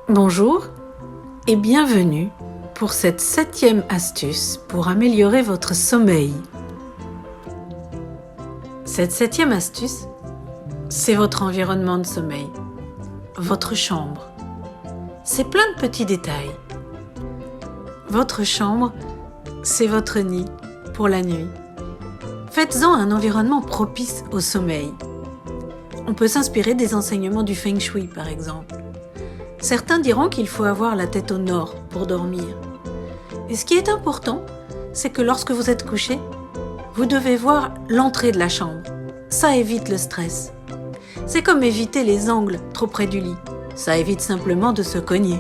Bonjour et bienvenue pour cette 7e astuce pour améliorer votre sommeil. Cette 7e astuce, c'est votre environnement de sommeil, votre chambre. C'est plein de petits détails. Votre chambre, c'est votre nid pour la nuit. Faites-en un environnement propice au sommeil. On peut s'inspirer des enseignements du Feng Shui par exemple. Certains diront qu'il faut avoir la tête au nord pour dormir. Et ce qui est important, c'est que lorsque vous êtes couché, vous devez voir l'entrée de la chambre. Ça évite le stress. C'est comme éviter les angles trop près du lit. Ça évite simplement de se cogner.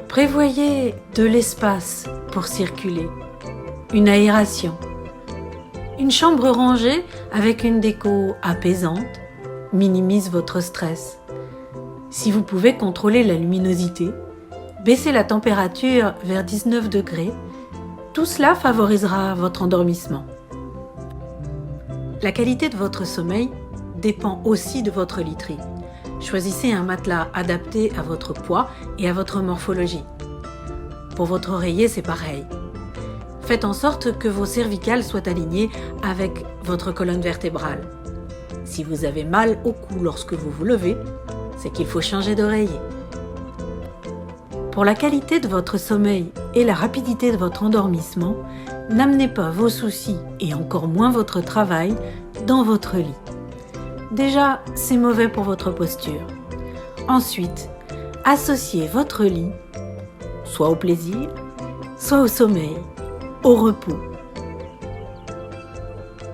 Prévoyez de l'espace pour circuler, une aération. Une chambre rangée avec une déco apaisante minimise votre stress. Si vous pouvez contrôler la luminosité, baissez la température vers 19 degrés, tout cela favorisera votre endormissement. La qualité de votre sommeil dépend aussi de votre literie. Choisissez un matelas adapté à votre poids et à votre morphologie. Pour votre oreiller, c'est pareil. Faites en sorte que vos cervicales soient alignées avec votre colonne vertébrale. Si vous avez mal au cou lorsque vous vous levez, c'est qu'il faut changer d'oreiller. Pour la qualité de votre sommeil et la rapidité de votre endormissement, n'amenez pas vos soucis et encore moins votre travail dans votre lit. Déjà, c'est mauvais pour votre posture. Ensuite, associez votre lit soit au plaisir, soit au sommeil, au repos.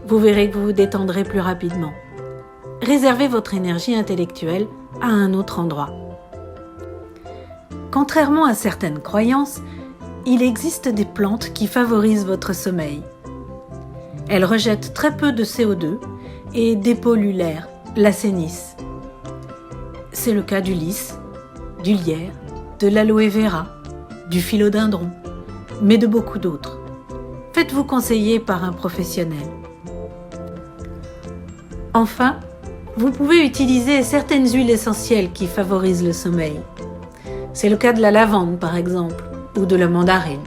Vous verrez que vous vous détendrez plus rapidement. Réservez votre énergie intellectuelle à un autre endroit. Contrairement à certaines croyances, il existe des plantes qui favorisent votre sommeil. Elles rejettent très peu de CO2 et dépolluent l'air, l'assainissent. C'est le cas du lys, du lierre, de l'aloe vera, du philodendron, mais de beaucoup d'autres. Faites-vous conseiller par un professionnel. Enfin, vous pouvez utiliser certaines huiles essentielles qui favorisent le sommeil. C'est le cas de la lavande par exemple, ou de la mandarine.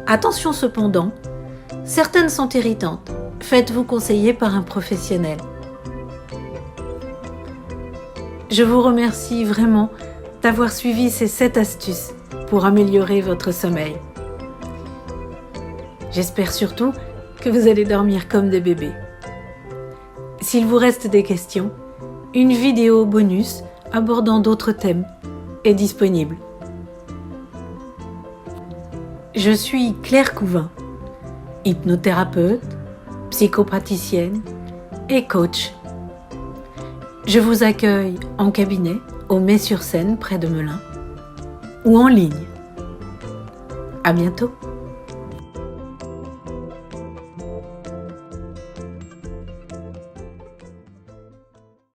Attention cependant, certaines sont irritantes. Faites-vous conseiller par un professionnel. Je vous remercie vraiment d'avoir suivi ces 7 astuces pour améliorer votre sommeil. J'espère surtout que vous allez dormir comme des bébés. S'il vous reste des questions, une vidéo bonus abordant d'autres thèmes est disponible. Je suis Claire Couvin, hypnothérapeute, psychopraticienne et coach. Je vous accueille en cabinet au Mets-sur-Seine près de Melun ou en ligne. À bientôt.